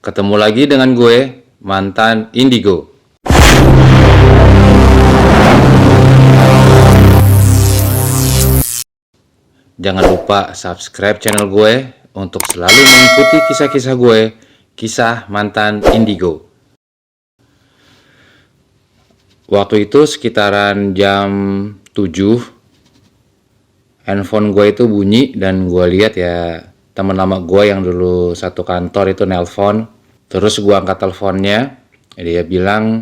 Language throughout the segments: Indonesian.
Ketemu lagi dengan gue, mantan Indigo. Jangan lupa subscribe channel gue untuk selalu mengikuti kisah-kisah gue, kisah mantan Indigo. Waktu itu sekitaran jam 7, handphone gue itu bunyi dan gue lihat ya teman lama gue yang dulu satu kantor itu nelpon. Terus gue angkat teleponnya, dia bilang,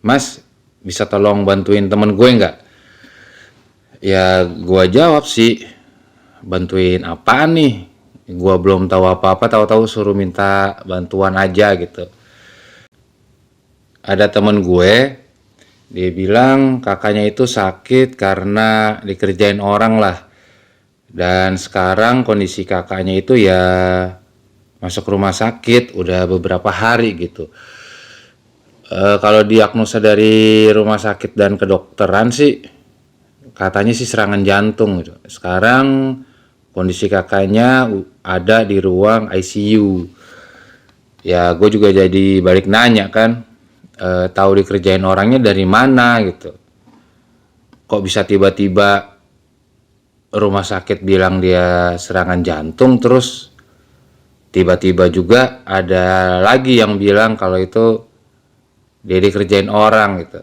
"Mas, bisa tolong bantuin temen gue nggak?" Ya gue jawab sih, bantuin apaan nih? Gue belum tahu apa-apa, tahu-tahu suruh minta bantuan aja gitu. Ada temen gue, dia bilang kakaknya itu sakit karena dikerjain orang lah. Dan sekarang kondisi kakaknya itu ya masuk rumah sakit udah beberapa hari gitu. Kalau diagnosa dari rumah sakit dan kedokteran sih katanya sih serangan jantung gitu. Sekarang kondisi kakaknya ada di ruang ICU. Ya gue juga jadi balik nanya kan, tahu dikerjain orangnya dari mana gitu. Kok bisa tiba-tiba rumah sakit bilang dia serangan jantung, terus tiba-tiba juga ada lagi yang bilang kalau itu dia dikerjain orang gitu.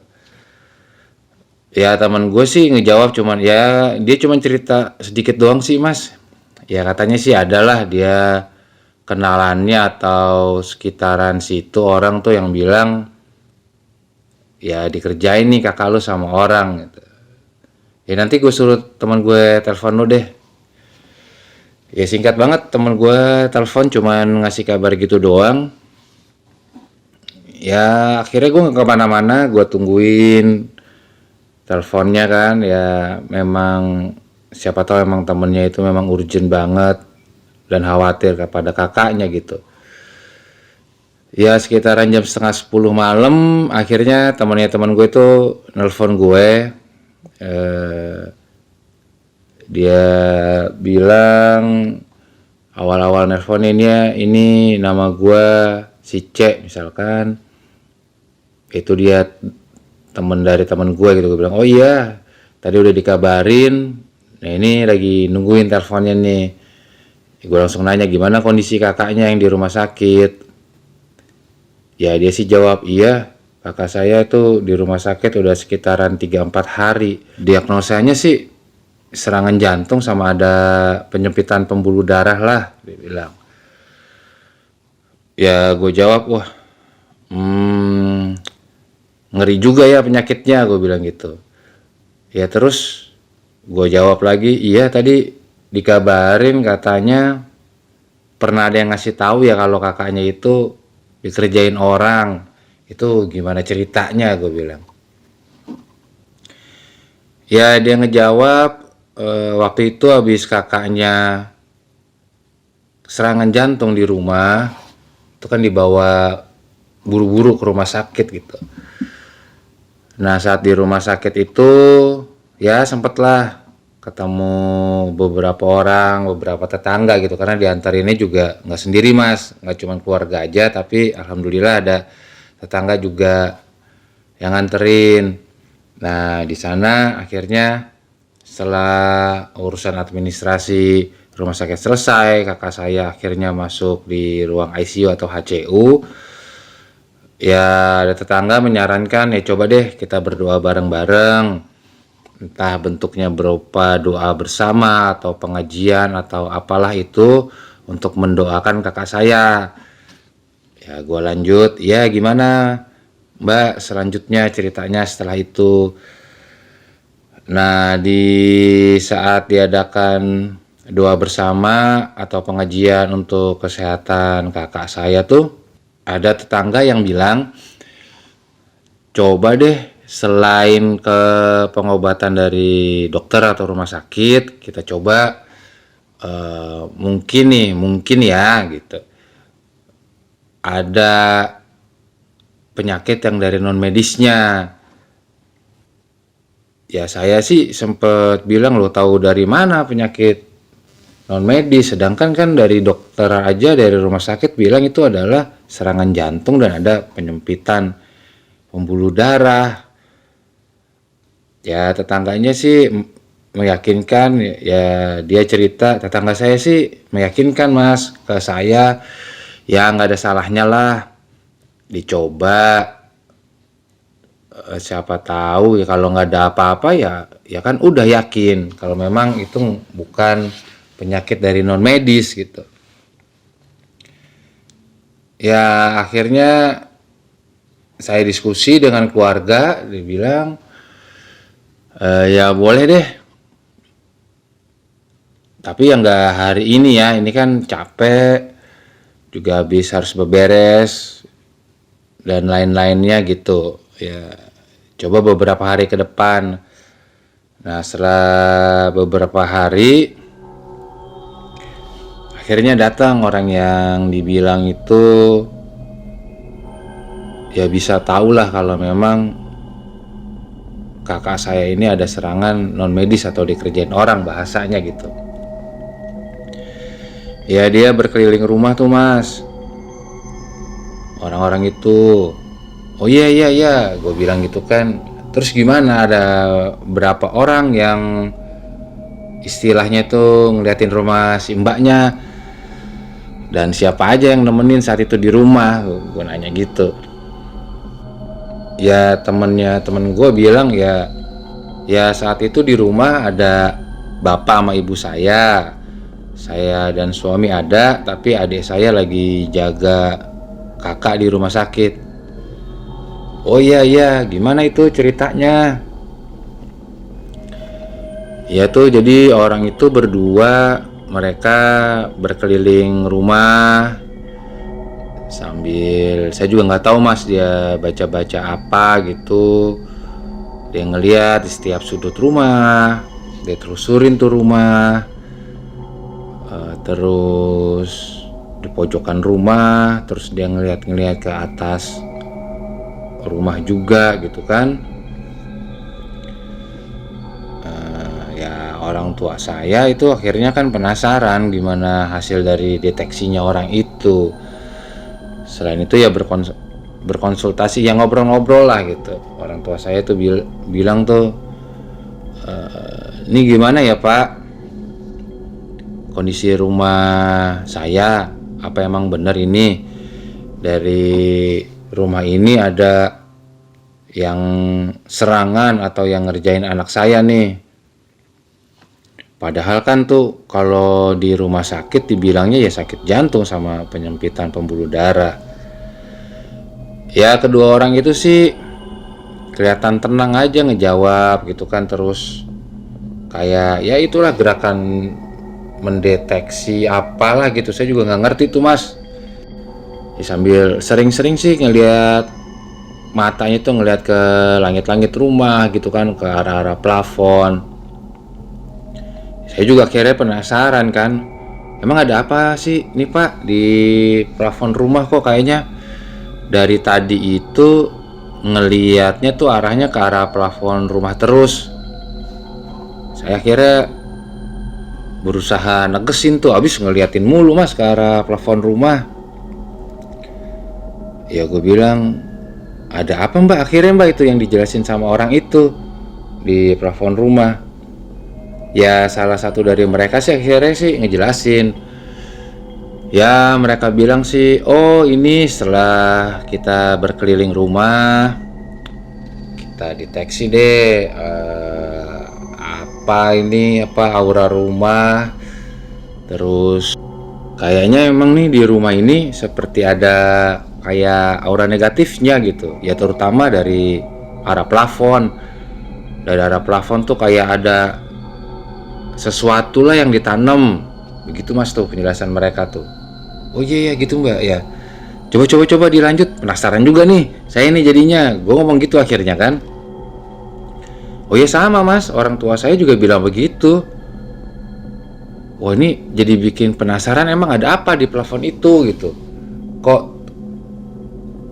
Ya teman gue sih ngejawab cuman ya dia cuman cerita sedikit doang sih mas. Ya katanya sih adalah dia kenalannya atau sekitaran situ orang tuh yang bilang ya dikerjain nih kakak lu sama orang gitu. Ya nanti gue suruh teman gue telepon lu deh. Ya singkat banget teman gue telepon cuman ngasih kabar gitu doang. Ya akhirnya gue nggak kemana-mana, gue tungguin teleponnya kan. Ya memang siapa tahu emang temennya itu memang urgent banget dan khawatir kepada kakaknya gitu. Ya sekitaran jam setengah 10 malam akhirnya teman gue itu nelpon gue. Dia bilang awal-awal nelponinnya ini nama gue si C misalkan, itu dia temen dari temen gue gitu. Gue bilang oh iya tadi udah dikabarin, nah ini lagi nungguin teleponnya nih. Gue langsung nanya gimana kondisi kakaknya yang di rumah sakit. Ya dia sih jawab iya kakak saya tuh di rumah sakit udah sekitaran 3-4 hari. Diagnosanya sih serangan jantung sama ada penyempitan pembuluh darah lah, dia bilang. Ya gue jawab, wah ngeri juga ya penyakitnya, gue bilang gitu. Ya terus gue jawab lagi, iya tadi dikabarin katanya pernah ada yang ngasih tahu ya kalau kakaknya itu dikerjain orang. Itu gimana ceritanya, gue bilang. Ya dia ngejawab, waktu itu habis kakaknya serangan jantung di rumah, itu kan dibawa buru-buru ke rumah sakit gitu. Nah saat di rumah sakit itu ya sempatlah ketemu beberapa orang, beberapa tetangga gitu, karena diantar ini juga nggak sendiri mas, nggak cuma keluarga aja, tapi alhamdulillah ada tetangga juga yang nganterin. Nah di sana akhirnya setelah urusan administrasi rumah sakit selesai, kakak saya akhirnya masuk di ruang ICU atau HCU. Ya ada tetangga menyarankan ya coba deh kita berdoa bareng-bareng. Entah bentuknya berupa doa bersama atau pengajian atau apalah itu untuk mendoakan kakak saya. Ya gue lanjut, ya gimana Mbak selanjutnya ceritanya setelah itu. Nah di saat diadakan doa bersama atau pengajian untuk kesehatan kakak saya tuh ada tetangga yang bilang coba deh selain ke pengobatan dari dokter atau rumah sakit kita coba mungkin ya gitu ada penyakit yang dari non medisnya. Ya saya sih sempat bilang lo tahu dari mana penyakit non medis, sedangkan kan dari dokter aja dari rumah sakit bilang itu adalah serangan jantung dan ada penyempitan pembuluh darah. Ya tetangganya sih meyakinkan, ya dia cerita, tetangga saya sih meyakinkan Mas ke saya, ya nggak ada salahnya lah dicoba. Siapa tahu ya kalau nggak ada apa-apa ya kan udah yakin kalau memang itu bukan penyakit dari non medis gitu. Ya akhirnya saya diskusi dengan keluarga, dibilang ya boleh deh, tapi ya nggak hari ini ya, ini kan capek juga, habis harus beberes dan lain-lainnya gitu ya, coba beberapa hari ke depan. Nah setelah beberapa hari akhirnya datang orang yang dibilang itu, ya bisa tahulah kalau memang kakak saya ini ada serangan non medis atau dikerjain orang bahasanya gitu. Ya dia berkeliling rumah tuh Mas, orang-orang itu. Oh iya iya iya, gue bilang gitu kan. Terus gimana, ada berapa orang yang istilahnya tuh ngeliatin rumah si mbaknya, dan siapa aja yang nemenin saat itu di rumah, gue nanya gitu. Ya temen gue bilang ya saat itu di rumah ada bapak sama ibu saya dan suami ada, tapi adik saya lagi jaga kakak di rumah sakit. Oh iya iya, gimana itu ceritanya? Ya tuh jadi orang itu berdua, mereka berkeliling rumah sambil, saya juga nggak tahu Mas, dia baca-baca apa gitu. Dia ngeliat di setiap sudut rumah, dia telusurin tuh rumah, terus di pojokan rumah, terus dia ngeliat ke atas rumah juga gitu kan. Ya orang tua saya itu akhirnya kan penasaran gimana hasil dari deteksinya orang itu. Selain itu ya berkonsultasi, ya ngobrol-ngobrol lah gitu. Orang tua saya tuh bilang tuh, ini gimana ya Pak, kondisi rumah saya, apa emang benar ini dari rumah ini ada yang serangan atau yang ngerjain anak saya nih? Padahal kan tuh kalau di rumah sakit dibilangnya ya sakit jantung sama penyempitan pembuluh darah. Ya kedua orang itu sih kelihatan tenang aja ngejawab gitu kan, terus kayak ya itulah gerakan mendeteksi apalah gitu, saya juga nggak ngerti tuh Mas. Ya, sambil sering-sering sih ngelihat matanya tuh, ngelihat ke langit-langit rumah gitu kan, ke arah-arah plafon. Saya juga akhirnya penasaran kan, emang ada apa sih nih Pak di plafon rumah, kok kayaknya dari tadi itu ngelihatnya tuh arahnya ke arah plafon rumah terus. Saya akhirnya berusaha negesin tuh, abis ngeliatin mulu Mas ke arah plafon rumah. Ya gue bilang, ada apa Mbak? Akhirnya Mbak itu yang dijelasin sama orang itu di plafon rumah. Ya salah satu dari mereka sih akhirnya sih ngejelasin. Ya mereka bilang sih, oh ini setelah kita berkeliling rumah, kita deteksi deh apa aura rumah. Terus kayaknya emang nih di rumah ini seperti ada kayak aura negatifnya gitu. Ya terutama dari arah plafon. Dari arah plafon tuh kayak ada sesuatu lah yang ditanam. Begitu Mas tuh penjelasan mereka tuh. Oh iya ya gitu Mbak ya. Coba dilanjut, penasaran juga nih saya ini jadinya. Gue ngomong gitu akhirnya kan. Oh iya sama Mas, orang tua saya juga bilang begitu. Wah ini jadi bikin penasaran, emang ada apa di plafon itu gitu. Kok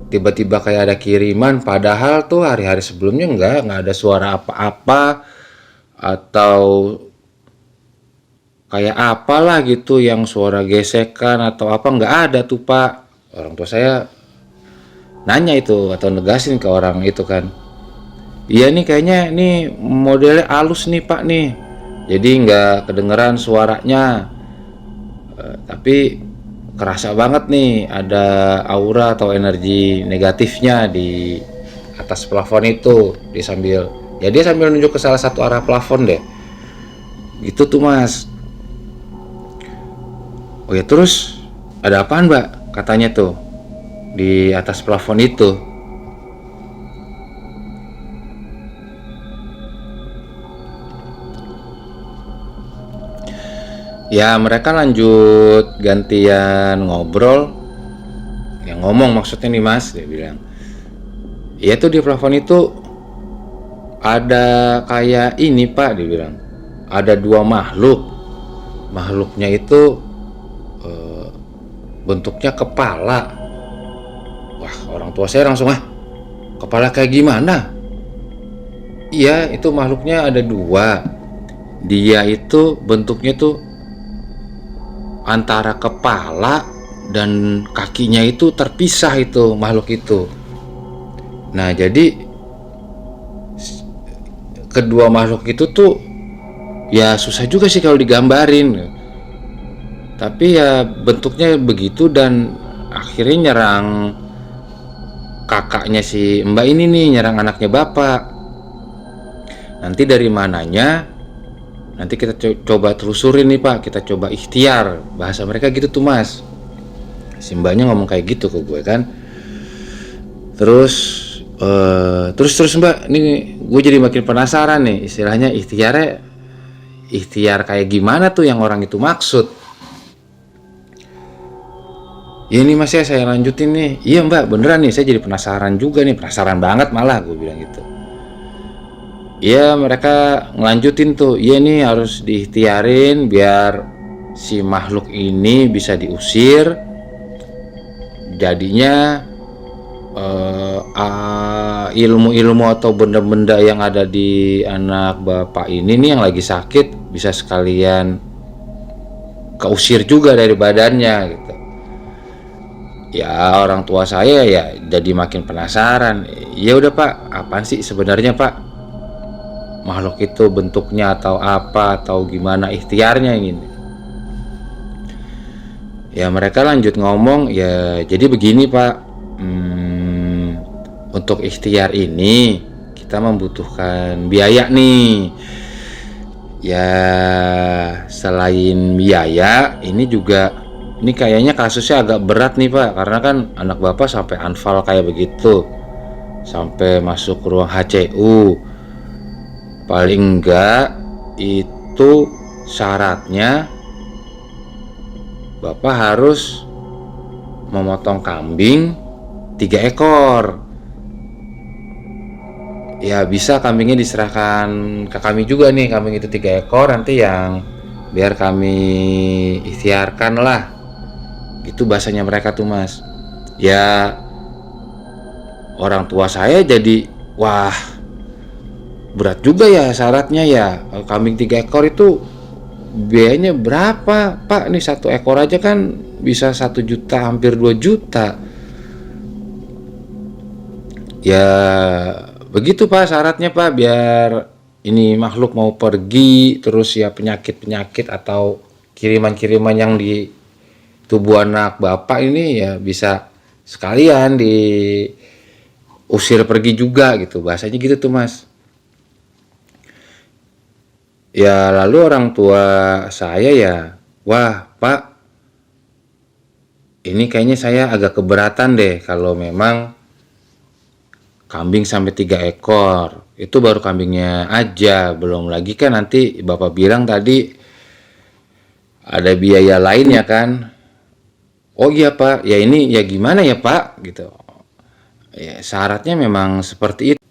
tiba-tiba kayak ada kiriman, padahal tuh hari-hari sebelumnya nggak ada suara apa-apa atau kayak apalah gitu yang suara gesekan atau apa, nggak ada tuh Pak. Orang tua saya nanya itu atau negasin ke orang itu kan, iya nih kayaknya nih modelnya halus nih pak nih, jadi nggak kedengeran suaranya, tapi kerasa banget nih ada aura atau energi negatifnya di atas plafon itu. Dia sambil nunjuk ke salah satu arah plafon deh, gitu tuh mas. Oh ya, terus ada apaan mbak katanya tuh di atas plafon itu? Ya mereka lanjut gantian ngobrol, yang ngomong maksudnya nih mas, dia bilang iya tuh di plafon itu ada kayak ini pak, dia bilang ada dua makhluknya itu bentuknya kepala. Wah, orang tua saya langsung, kepala kayak gimana? Iya, itu makhluknya ada dua. Dia itu bentuknya tuh antara kepala dan kakinya itu terpisah, itu makhluk itu. Nah, jadi kedua makhluk itu tuh ya susah juga sih kalau digambarin. Tapi ya bentuknya begitu, dan akhirnya nyerang kakaknya si mbak ini nih, nyerang anaknya bapak. Nanti dari mananya nanti kita coba telusurin nih pak, kita coba ikhtiar, bahasa mereka gitu tuh mas. Si mbaknya ngomong kayak gitu ke gue kan. Terus terus mbak, ini gue jadi makin penasaran nih, istilahnya ikhtiar kayak gimana tuh yang orang itu maksud. Ya ini mas ya, saya lanjutin nih. Iya mbak, beneran nih, saya jadi penasaran juga nih, penasaran banget malah, gue bilang gitu. Iya, mereka ngelanjutin tuh, iya nih harus diikhtiarin biar si makhluk ini bisa diusir. Jadinya ilmu-ilmu atau benda-benda yang ada di anak bapak ini nih yang lagi sakit bisa sekalian keusir juga dari badannya gitu. Ya orang tua saya ya jadi makin penasaran. Ya udah pak, apaan sih sebenarnya pak makhluk itu, bentuknya atau apa atau gimana ikhtiarnya ini? Ya mereka lanjut ngomong, ya jadi begini pak, untuk ikhtiar ini kita membutuhkan biaya nih. Ya selain biaya, ini kayaknya kasusnya agak berat nih pak, karena kan anak bapak sampai anfal kayak begitu, sampai masuk ruang HCU. Paling enggak itu syaratnya bapak harus memotong kambing 3 ekor. Ya bisa kambingnya diserahkan ke kami juga nih, kambing itu 3 ekor, nanti yang biar kami ikhtiarkan lah, itu bahasanya mereka tuh mas. Ya orang tua saya jadi wah berat juga ya syaratnya ya, kambing 3 ekor itu biayanya berapa pak? Nih 1 ekor aja kan bisa 1 juta, hampir 2 juta. Ya begitu pak syaratnya pak, biar ini makhluk mau pergi, terus ya penyakit-penyakit atau kiriman-kiriman yang di tubuh anak bapak ini ya bisa sekalian diusir pergi juga gitu, bahasanya gitu tuh mas. Ya lalu orang tua saya ya, wah pak, ini kayaknya saya agak keberatan deh kalau memang kambing sampai 3 ekor. Itu baru kambingnya aja, belum lagi kan nanti bapak bilang tadi ada biaya lain ya kan. Oh iya pak, ya ini ya gimana ya pak gitu. Ya syaratnya memang seperti itu,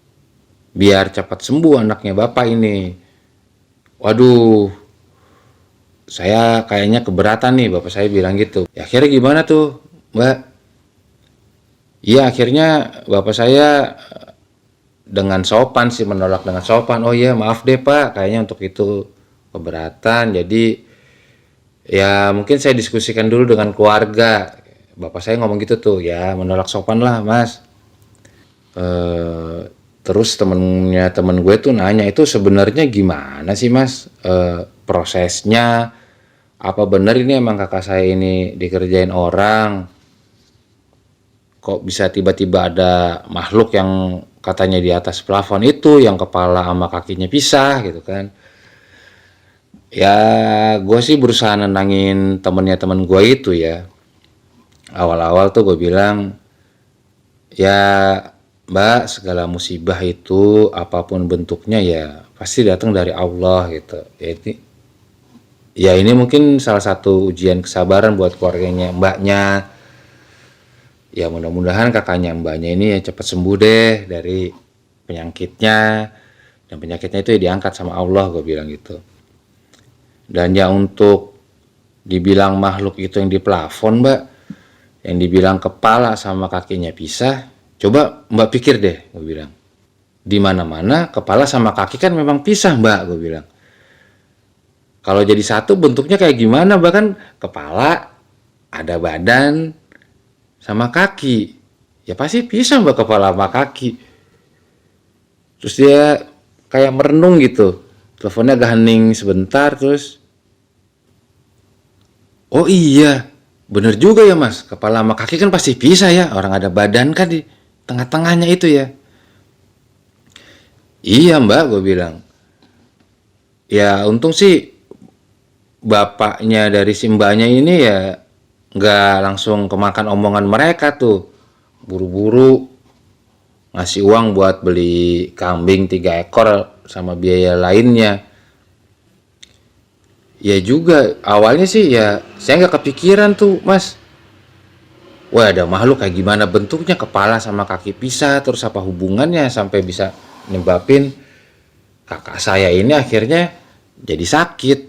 biar cepat sembuh anaknya bapak ini. Waduh, saya kayaknya keberatan nih, bapak saya bilang gitu. Ya akhirnya gimana tuh mbak? Iya akhirnya bapak saya dengan sopan sih, menolak dengan sopan. Oh iya maaf deh pak, kayaknya untuk itu keberatan. Jadi ya mungkin saya diskusikan dulu dengan keluarga. Bapak saya ngomong gitu tuh, ya menolak sopan lah mas. Terus temen gue tuh nanya, itu sebenarnya gimana sih mas prosesnya? Apa bener ini emang kakak saya ini dikerjain orang? Kok bisa tiba-tiba ada makhluk yang katanya di atas plafon itu, yang kepala sama kakinya pisah gitu kan? Ya gue sih berusaha nenangin temen gue itu ya. Awal-awal tuh gue bilang, ya Mbak, segala musibah itu apapun bentuknya ya pasti datang dari Allah gitu. Ya ini mungkin salah satu ujian kesabaran buat keluarganya Mbaknya. Ya mudah-mudahan kakaknya Mbaknya ini ya cepat sembuh deh dari penyakitnya, dan penyakitnya itu ya diangkat sama Allah, gue bilang gitu. Dan ya untuk dibilang makhluk itu yang di plafon Mbak, yang dibilang kepala sama kakinya pisah, coba Mbak pikir deh, gue bilang. Di mana-mana kepala sama kaki kan memang pisah Mbak, gue bilang. Kalau jadi satu bentuknya kayak gimana? Bahkan kepala, ada badan, sama kaki. Ya pasti pisah Mbak kepala sama kaki. Terus dia kayak merenung gitu. Teleponnya agak hening sebentar, terus oh iya, bener juga ya mas, kepala sama kaki kan pasti pisah ya, orang ada badan kan di tengah-tengahnya itu ya. Iya Mbak, gue bilang. Ya untung sih bapaknya dari si mbaknya ini ya nggak langsung kemakan omongan mereka tuh. Buru-buru ngasih uang buat beli kambing 3 ekor sama biaya lainnya. Ya juga awalnya sih ya saya nggak kepikiran tuh mas. Wah ada makhluk kayak gimana bentuknya, kepala sama kaki pisah, terus apa hubungannya sampai bisa nyebabin kakak saya ini akhirnya jadi sakit.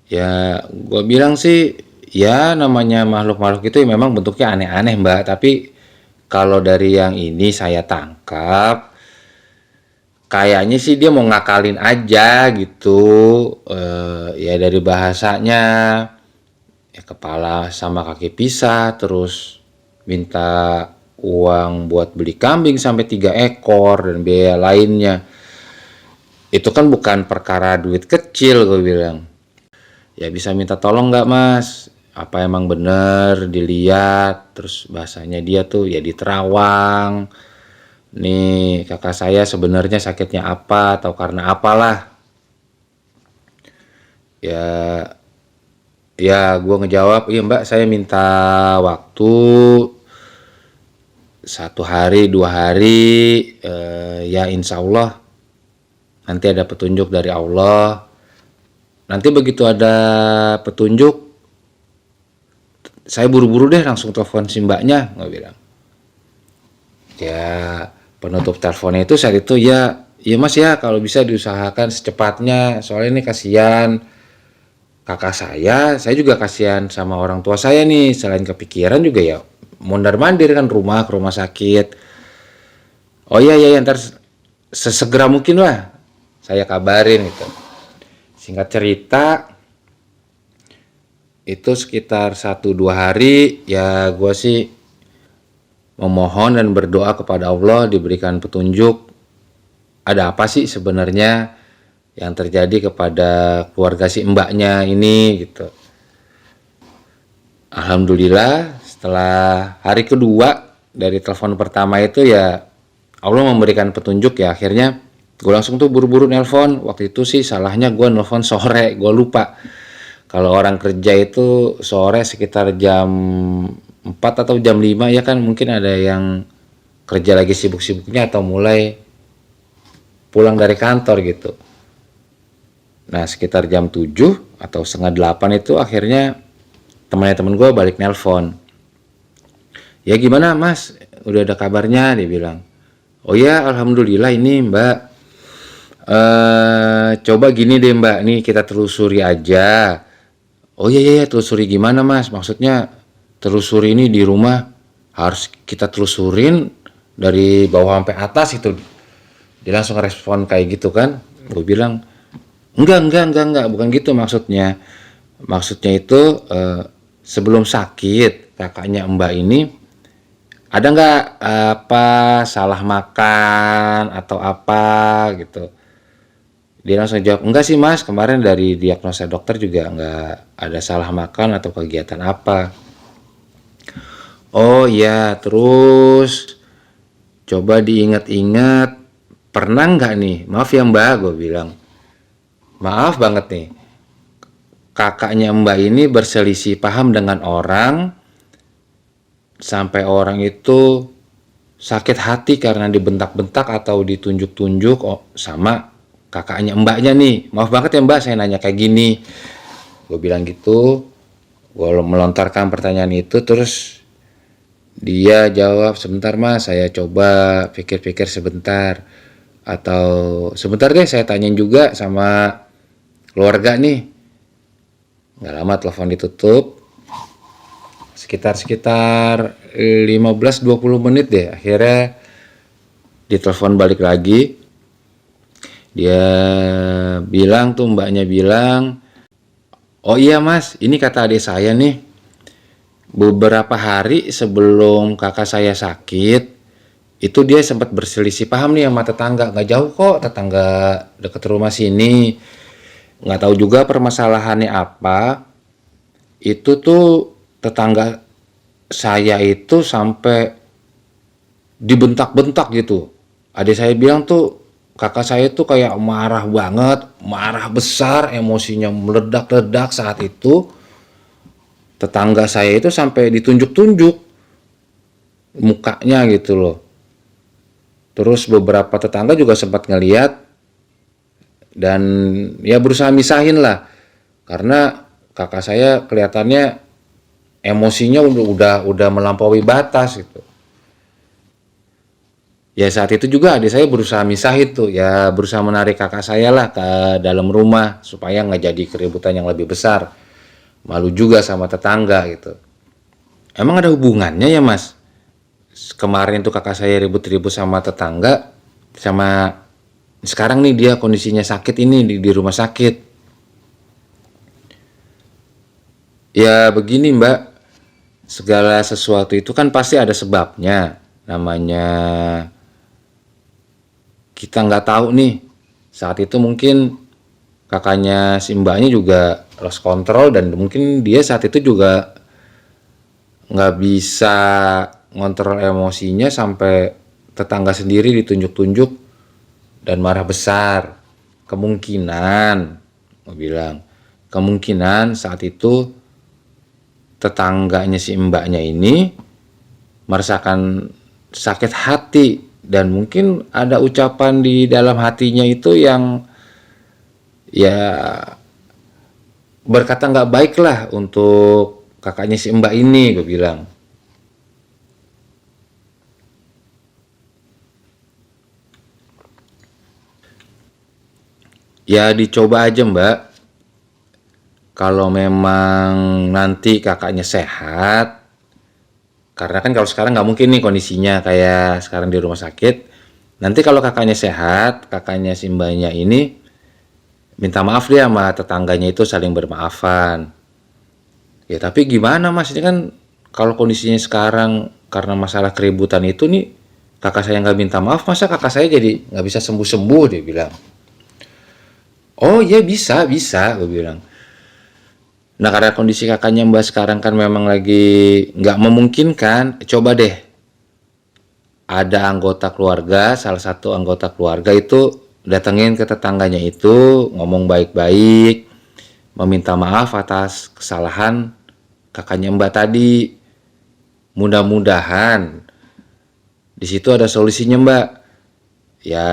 Ya gue bilang sih ya namanya makhluk-makhluk itu ya memang bentuknya aneh-aneh mbak, tapi kalau dari yang ini saya tangkap kayaknya sih dia mau ngakalin aja gitu. Ya dari bahasanya ya kepala sama kaki pisah, terus minta uang buat beli kambing sampai 3 ekor dan biaya lainnya. Itu kan bukan perkara duit kecil, gue bilang. Ya bisa minta tolong nggak mas? Apa emang bener dilihat? Terus bahasanya dia tuh ya di Terawang. Nih kakak saya sebenarnya sakitnya apa atau karena apalah. Ya gue ngejawab, iya mbak saya minta waktu 1 hari 2 hari, ya insya Allah nanti ada petunjuk dari Allah. Nanti begitu ada petunjuk saya buru-buru deh langsung telepon si mbaknya, gue bilang. Ya penutup teleponnya itu saat itu ya mas ya kalau bisa diusahakan secepatnya, soalnya ini kasihan kakak saya juga kasihan sama orang tua saya nih, selain kepikiran juga ya mondar mandir kan ke rumah sakit. Oh iya ntar sesegera mungkin lah saya kabarin gitu. Singkat cerita itu sekitar 1-2 hari ya gue sih memohon dan berdoa kepada Allah diberikan petunjuk ada apa sih sebenarnya yang terjadi kepada keluarga si mbaknya ini gitu. Alhamdulillah setelah hari kedua dari telepon pertama itu ya Allah memberikan petunjuk ya, akhirnya gue langsung tuh buru-buru nelpon. Waktu itu sih salahnya gue nelpon sore, gue lupa. Kalau orang kerja itu sore sekitar jam 4 atau jam 5 ya kan, mungkin ada yang kerja lagi sibuk-sibuknya atau mulai pulang dari kantor gitu. Nah sekitar jam 7 atau setengah 8 itu akhirnya teman gue balik nelpon. Ya gimana mas, udah ada kabarnya, dia bilang. Oh ya alhamdulillah ini mbak, coba gini deh mbak, nih kita telusuri aja. Oh iya telusuri gimana mas, maksudnya telusuri ini di rumah harus kita telusurin dari bawah sampai atas itu. Dia langsung respon kayak gitu kan. Gue bilang enggak bukan gitu maksudnya. Maksudnya itu sebelum sakit kakaknya mbak ini Ada nggak apa salah makan atau apa gitu? Dia langsung jawab, enggak sih mas, kemarin dari diagnosa dokter juga nggak ada salah makan atau kegiatan apa. Oh iya, terus coba diingat-ingat, pernah nggak nih, maaf ya mbak, gue bilang, maaf banget nih, kakaknya mbak ini berselisih paham dengan orang, sampai orang itu sakit hati karena dibentak-bentak atau ditunjuk-tunjuk sama kakaknya mbaknya nih. Maaf banget ya mbak, saya nanya kayak gini. Gue bilang gitu, gue melontarkan pertanyaan itu, terus dia jawab, sebentar mas, saya coba pikir-pikir sebentar. Atau sebentar deh, saya tanyain juga sama keluarga nih. Nggak lama telepon ditutup, sekitar 15-20 menit deh. Akhirnya ditelepon balik lagi. Dia bilang tuh, mbaknya bilang, oh iya mas, ini kata adik saya nih, beberapa hari sebelum kakak saya sakit, itu dia sempat berselisih paham nih sama tetangga. Nggak jauh kok, tetangga deket rumah sini. Nggak tahu juga permasalahannya apa. Itu tuh tetangga saya itu sampai dibentak-bentak gitu. Adik saya bilang tuh, kakak saya tuh kayak marah banget, marah besar, emosinya meledak-ledak saat itu. Tetangga saya itu sampai ditunjuk-tunjuk mukanya gitu loh. Terus beberapa tetangga juga sempat ngeliat dan ya berusaha misahin lah. Karena kakak saya kelihatannya emosinya udah melampaui batas gitu. Ya saat itu juga adik saya berusaha misahin tuh, ya berusaha menarik kakak saya lah ke dalam rumah supaya nggak jadi keributan yang lebih besar. Malu juga sama tetangga gitu. Emang ada hubungannya ya mas? Kemarin tuh kakak saya ribut-ribut sama tetangga, sama sekarang nih dia kondisinya sakit ini di rumah sakit. Ya begini mbak, segala sesuatu itu kan pasti ada sebabnya. Namanya kita nggak tahu nih, saat itu mungkin kakaknya si mbaknya juga lost control dan mungkin dia saat itu juga nggak bisa ngontrol emosinya sampai tetangga sendiri ditunjuk-tunjuk dan marah besar. Kemungkinan, mau bilang, kemungkinan saat itu tetangganya si mbaknya ini merasakan sakit hati dan mungkin ada ucapan di dalam hatinya itu yang ya berkata nggak baik lah untuk kakaknya si mbak ini, gue bilang. Ya dicoba aja mbak, kalau memang nanti kakaknya sehat, karena kan kalau sekarang nggak mungkin nih kondisinya kayak sekarang di rumah sakit. Nanti kalau kakaknya sehat, kakaknya si mbaknya ini minta maaf dia sama tetangganya itu, saling bermaafan. Ya tapi gimana mas, ini kan kalau kondisinya sekarang karena masalah keributan itu nih, kakak saya nggak minta maaf, masa kakak saya jadi nggak bisa sembuh-sembuh, dia bilang. Oh iya bisa, bisa, gue bilang. Nah karena kondisi kakaknya mbak sekarang kan memang lagi nggak memungkinkan, coba deh ada anggota keluarga, salah satu anggota keluarga itu datengin ke tetangganya itu, ngomong baik-baik, meminta maaf atas kesalahan kakaknya mbak tadi. Mudah-mudahan di situ ada solusinya mbak. Ya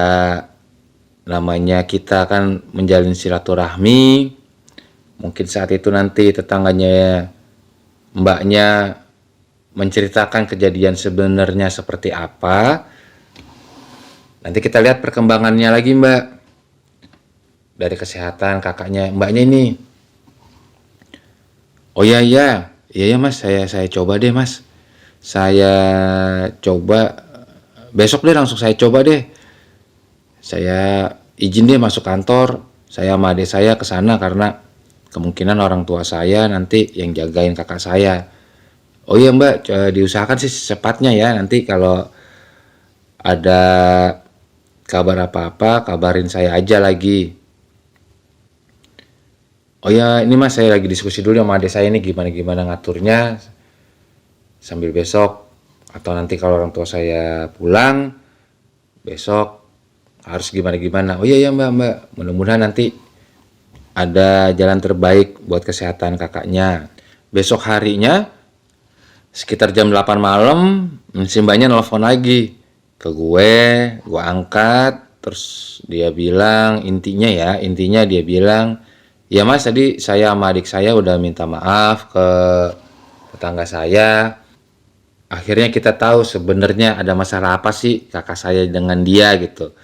namanya kita kan menjalin silaturahmi, mungkin saat itu nanti tetangganya mbaknya menceritakan kejadian sebenarnya seperti apa. Nanti kita lihat perkembangannya lagi mbak, dari kesehatan kakaknya mbaknya ini. Oh iya iya, iya ya mas, saya coba deh mas. Saya coba besok deh, langsung saya coba deh. Saya izin deh masuk kantor. Saya sama adik saya ke sana karena kemungkinan orang tua saya nanti yang jagain kakak saya. Oh iya Mbak, diusahakan sih secepatnya ya. Nanti kalau ada kabar apa-apa, kabarin saya aja lagi. Oh ya, ini Mas, saya lagi diskusi dulu sama adik saya ini gimana-gimana ngaturnya sambil besok atau nanti kalau orang tua saya pulang besok harus gimana-gimana. Oh iya ya Mbak, mudah-mudahan nanti ada jalan terbaik buat kesehatan kakaknya. Besok harinya sekitar jam 8 malam si mbaknya nelfon lagi ke gue angkat, terus dia bilang intinya dia bilang, ya Mas, tadi saya sama adik saya udah minta maaf ke tetangga saya. Akhirnya kita tahu sebenarnya ada masalah apa sih kakak saya dengan dia gitu.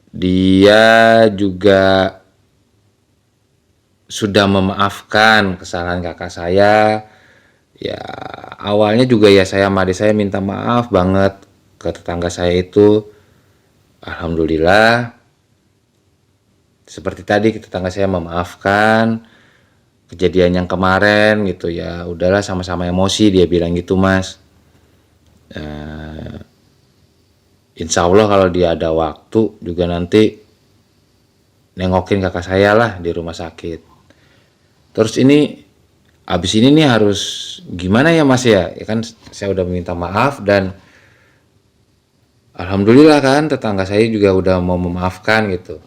Dia juga sudah memaafkan kesalahan kakak saya. Ya awalnya juga ya saya sama adik saya minta maaf banget ke tetangga saya itu. Alhamdulillah seperti tadi tetangga saya memaafkan kejadian yang kemarin gitu ya. Udahlah sama-sama emosi dia bilang gitu Mas. Insya Allah kalau dia ada waktu juga nanti nengokin kakak saya lah di rumah sakit. Terus ini abis ini nih harus gimana ya Mas ya? Ya kan saya udah minta maaf dan alhamdulillah kan tetangga saya juga udah mau memaafkan gitu.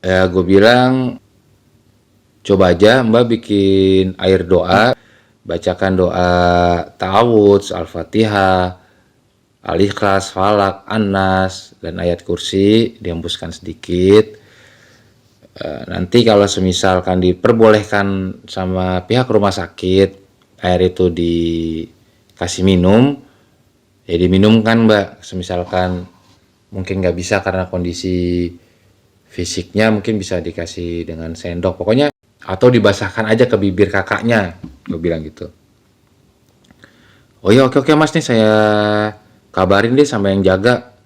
Ya gue bilang coba aja Mbak bikin air doa, bacakan doa ta'awudz, al-fatihah, al-ikhlas, falak, an-nas, dan ayat kursi dihembuskan sedikit. Nanti kalau semisalkan diperbolehkan sama pihak rumah sakit air itu dikasih minum, ya diminumkan Mbak. Semisalkan mungkin nggak bisa karena kondisi fisiknya, mungkin bisa dikasih dengan sendok pokoknya, atau dibasahkan aja ke bibir kakaknya, gue bilang gitu. Oh ya, oke Mas, nih saya kabarin deh sama yang jaga.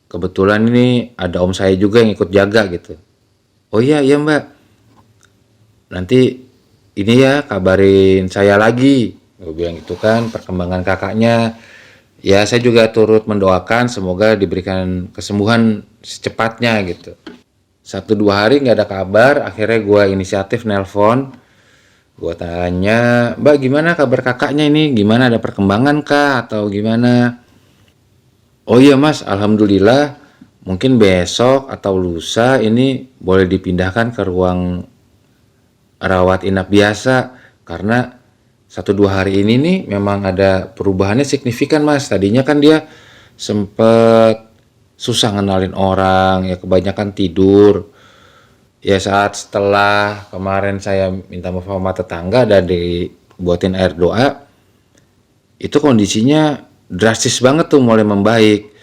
Kebetulan ini ada om saya juga yang ikut jaga gitu. Oh iya Mbak, nanti ini ya kabarin saya lagi. Gue bilang gitu kan perkembangan kakaknya. Ya saya juga turut mendoakan semoga diberikan kesembuhan secepatnya gitu. 1-2 hari nggak ada kabar, akhirnya gue inisiatif nelpon. Gue tanya, Mbak gimana kabar kakaknya ini? Gimana, ada perkembangan kah atau gimana? Oh iya Mas, alhamdulillah. Mungkin besok atau lusa ini boleh dipindahkan ke ruang rawat inap biasa. Karena 1-2 hari ini nih memang ada perubahannya signifikan Mas. Tadinya kan dia sempet susah ngenalin orang, ya kebanyakan tidur. Ya saat setelah kemarin saya minta maaf sama tetangga dan dibuatin air doa, itu kondisinya drastis banget tuh mulai membaik.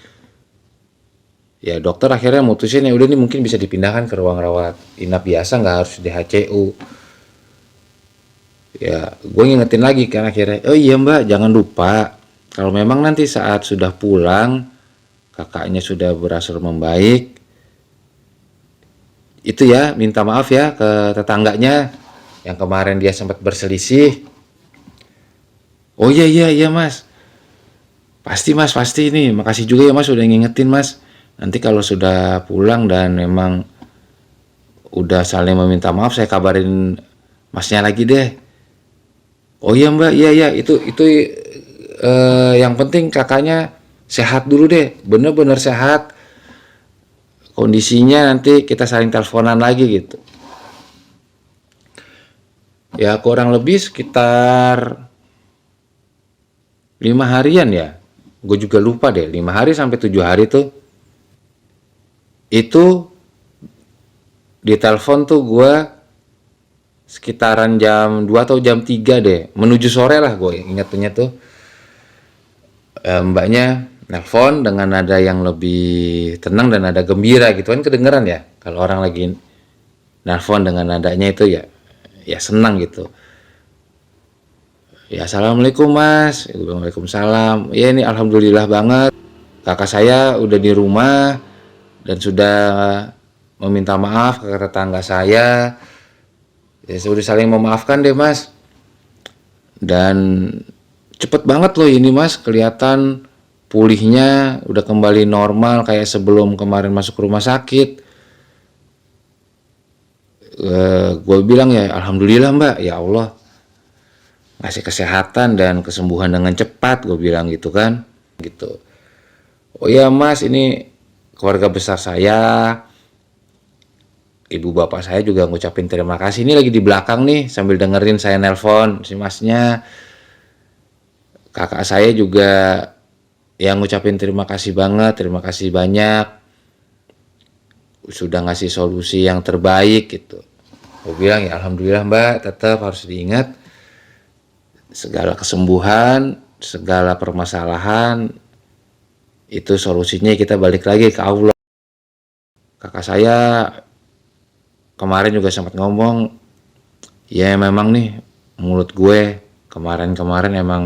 Ya dokter akhirnya mutusin ya udah nih mungkin bisa dipindahkan ke ruang rawat inap biasa, nggak harus di HCU. Ya gue ngingetin lagi kan akhirnya, oh iya Mbak jangan lupa kalau memang nanti saat sudah pulang kakaknya sudah berangsur membaik, itu ya minta maaf ya ke tetangganya yang kemarin dia sempat berselisih. Oh iya Mas, pasti ini makasih juga ya Mas udah ngingetin Mas. Nanti kalau sudah pulang dan memang udah saling meminta maaf, saya kabarin Masnya lagi deh. Oh iya Mbak, iya itu yang penting kakaknya sehat dulu deh, bener-bener sehat. Kondisinya nanti kita saling teleponan lagi gitu. Ya kurang lebih sekitar 5 harian ya. Gue juga lupa deh, 5 hari sampai 7 hari tuh. Itu di telepon tuh gue sekitaran jam 2 atau jam 3 deh, menuju sore lah gue ingatnya tuh. Mbaknya nelpon dengan nada yang lebih tenang dan nada gembira gitu kan, kedengeran ya kalau orang lagi nelpon dengan nadanya itu ya senang gitu. Ya assalamualaikum Mas, waalaikumsalam. Ya ini alhamdulillah banget kakak saya udah di rumah dan sudah meminta maaf ke tetangga saya. Ya sudah saling memaafkan deh Mas. Dan cepet banget loh ini mas, kelihatan pulihnya udah kembali normal kayak sebelum kemarin masuk rumah sakit. Gue bilang ya alhamdulillah mbak, ya Allah ngasih kesehatan dan kesembuhan dengan cepat, gue bilang gitu kan, gitu. Oh ya mas, ini keluarga besar saya, ibu bapak saya juga ngucapin terima kasih. Ini lagi di belakang nih sambil dengerin saya nelpon si masnya. Kakak saya juga yang ngucapin terima kasih banget, terima kasih banyak, sudah ngasih solusi yang terbaik gitu. Gue bilang ya alhamdulillah mbak, tetap harus diingat segala kesembuhan, segala permasalahan itu solusinya kita balik lagi ke Allah. Kakak saya kemarin juga sempat ngomong, ya memang nih mulut gue kemarin-kemarin emang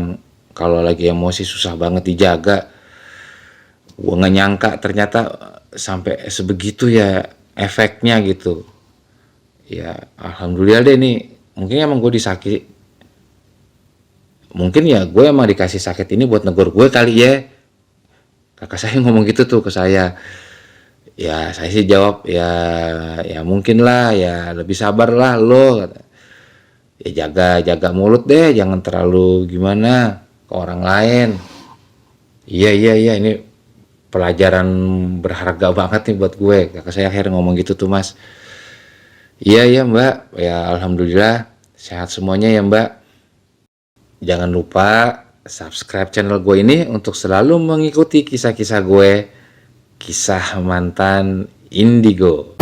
kalau lagi emosi susah banget dijaga. Gue nggak nyangka ternyata sampai sebegitu ya efeknya gitu. Ya alhamdulillah deh nih, mungkin emang gue disakit, mungkin ya gue emang dikasih sakit ini buat negor gue kali ya. Kakak saya ngomong gitu tuh ke saya. Ya saya sih jawab ya mungkin lah, ya lebih sabar lah lo. Ya jaga mulut deh, jangan terlalu gimana ke orang lain. Iya ini pelajaran berharga banget nih buat gue. Kakak saya akhirnya ngomong gitu tuh mas. Iya mbak, ya alhamdulillah sehat semuanya ya mbak. Jangan lupa subscribe channel gue ini untuk selalu mengikuti kisah-kisah gue, kisah mantan indigo.